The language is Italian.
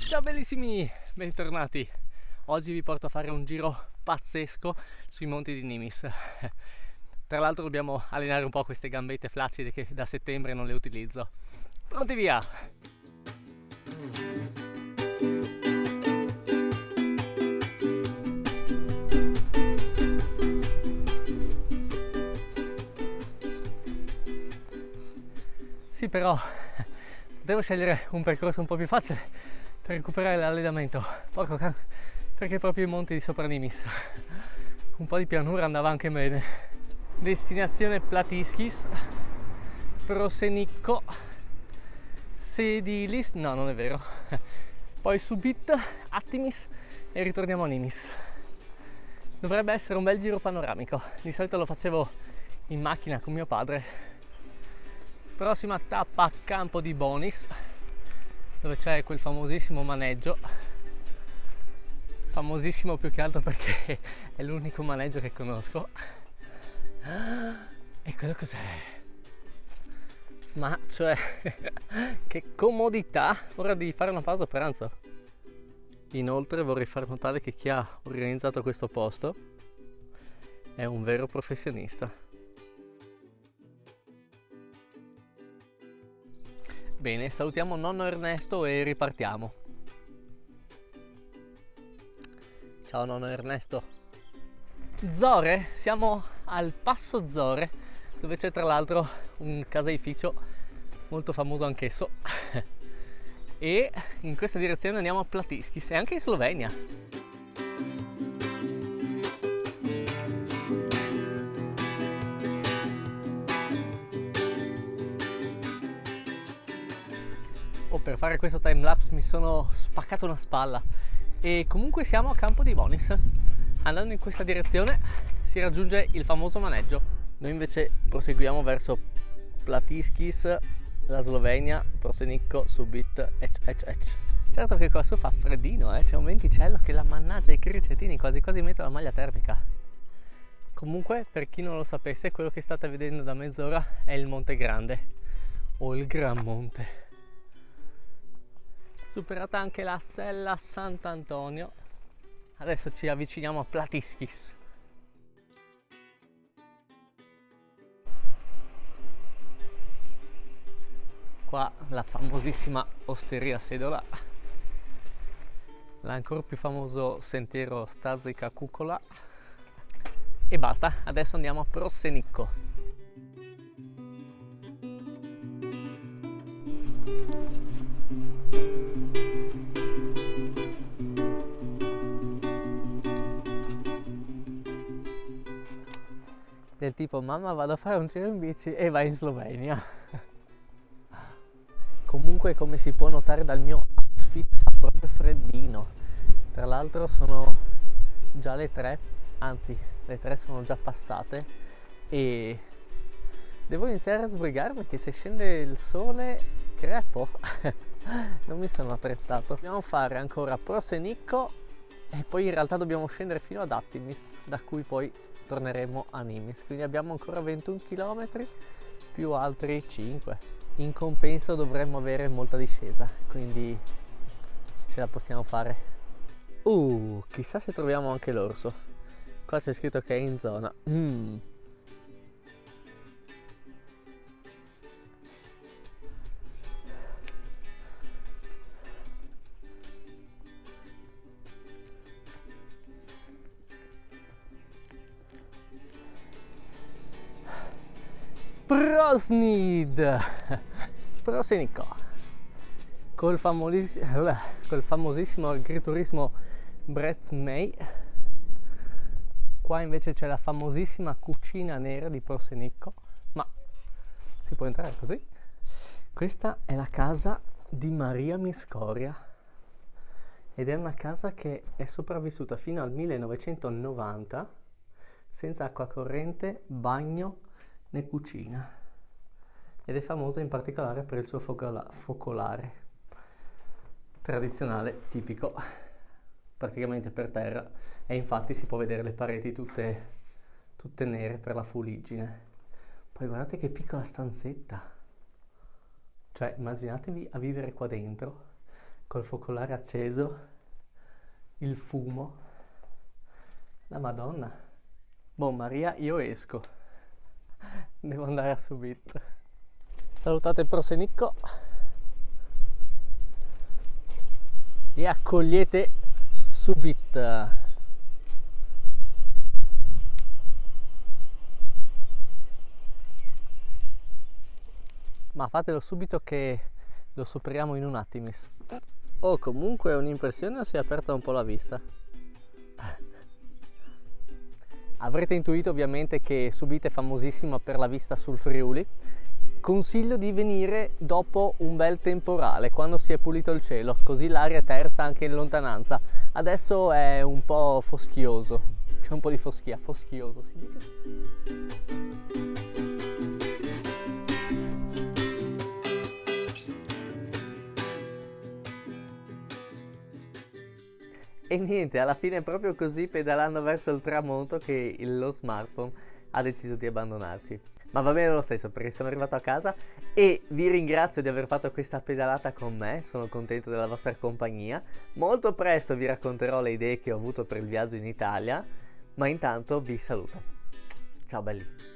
Ciao bellissimi, bentornati. Oggi vi porto a fare un giro pazzesco sui monti di Nimis. Tra l'altro dobbiamo allenare un po' queste gambette flaccide che da settembre non le utilizzo. Pronti via! Sì, però devo scegliere un percorso un po' più facile per recuperare l'allenamento. Porco cane, perché proprio i monti di sopra Nimis. Un po' di pianura andava anche bene. Destinazione Platiskis, Prosenicco, Sedilis, no non è vero, poi Subit, Attimis e ritorniamo a Nimis. Dovrebbe essere un bel giro panoramico, di solito lo facevo in macchina con mio padre. Prossima tappa, Campo di Bonis, dove c'è quel famosissimo maneggio, famosissimo più che altro perché è l'unico maneggio che conosco. E quello cos'è? Ma cioè, che comodità! Ora di fare una pausa per pranzo. Inoltre vorrei far notare che chi ha organizzato questo posto è un vero professionista. Bene, salutiamo nonno Ernesto e ripartiamo. Ciao nonno Ernesto. Zore, siamo al Passo Zore, dove c'è tra l'altro un caseificio molto famoso anch'esso. E in questa direzione andiamo a Platiskis e anche in Slovenia. Per fare questo timelapse mi sono spaccato una spalla e comunque siamo a Campo di Bonis. Andando in questa direzione si raggiunge il famoso maneggio. Noi invece proseguiamo verso Platiskis, la Slovenia, Prosenicco, Subit, ecc. Certo che qua su fa freddino, c'è un venticello che la mannaggia i cricetini quasi mette la maglia termica. Comunque, per chi non lo sapesse, quello che state vedendo da mezz'ora è il Monte Grande o il Gran Monte. Superata anche la Sella Sant'Antonio, adesso ci avviciniamo a Platiskis. Qua la famosissima Osteria Sedola, l'ancora più famoso sentiero Stazica Cucola e basta, adesso andiamo a Prosenicco. Del tipo mamma vado a fare un giro in bici e vai in Slovenia. Comunque come si può notare dal mio outfit fa proprio freddino. Tra l'altro sono già le 3, anzi le 3 sono già passate e devo iniziare a sbrigarmi che se scende il sole crepo. Non mi sono attrezzato. Dobbiamo fare ancora Prosenicco e poi in realtà dobbiamo scendere fino ad Attimis, da cui poi torneremo a Nimis, quindi abbiamo ancora 21 km più altri 5. In compenso dovremmo avere molta discesa, quindi ce la possiamo fare. Chissà se troviamo anche l'orso. Qua c'è scritto che è in zona. Prosnid, Prosenicco, col famosissimo agriturismo Brezmei. Qua invece c'è la famosissima cucina nera di Prosenicco, ma si può entrare così. Questa è la casa di Maria Miscoria ed è una casa che è sopravvissuta fino al 1990 senza acqua corrente, bagno né cucina, ed è famosa in particolare per il suo focolare tradizionale tipico. praticamente per terra, e infatti si può vedere le pareti tutte nere per la fuliggine. Poi guardate che piccola stanzetta, cioè immaginatevi a vivere qua dentro col focolare acceso, il fumo, la Madonna. Boh Maria, io esco, devo andare a Subit. Salutate il Prosenicco e accogliete Subit. Ma fatelo subito che lo superiamo in un attimis. Oh, comunque è un'impressione o si è aperta un po' la vista? Avrete intuito ovviamente che Subit è famosissima per la vista sul Friuli. Consiglio di venire dopo un bel temporale, quando si è pulito il cielo, così l'aria è tersa anche in lontananza. Adesso è un po' foschioso, c'è un po' di foschia, foschioso si dice così. E niente, alla fine è proprio così, pedalando verso il tramonto, che lo smartphone ha deciso di abbandonarci. Ma va bene lo stesso, perché sono arrivato a casa e vi ringrazio di aver fatto questa pedalata con me, sono contento della vostra compagnia. Molto presto vi racconterò le idee che ho avuto per il viaggio in Italia, ma intanto vi saluto. Ciao belli!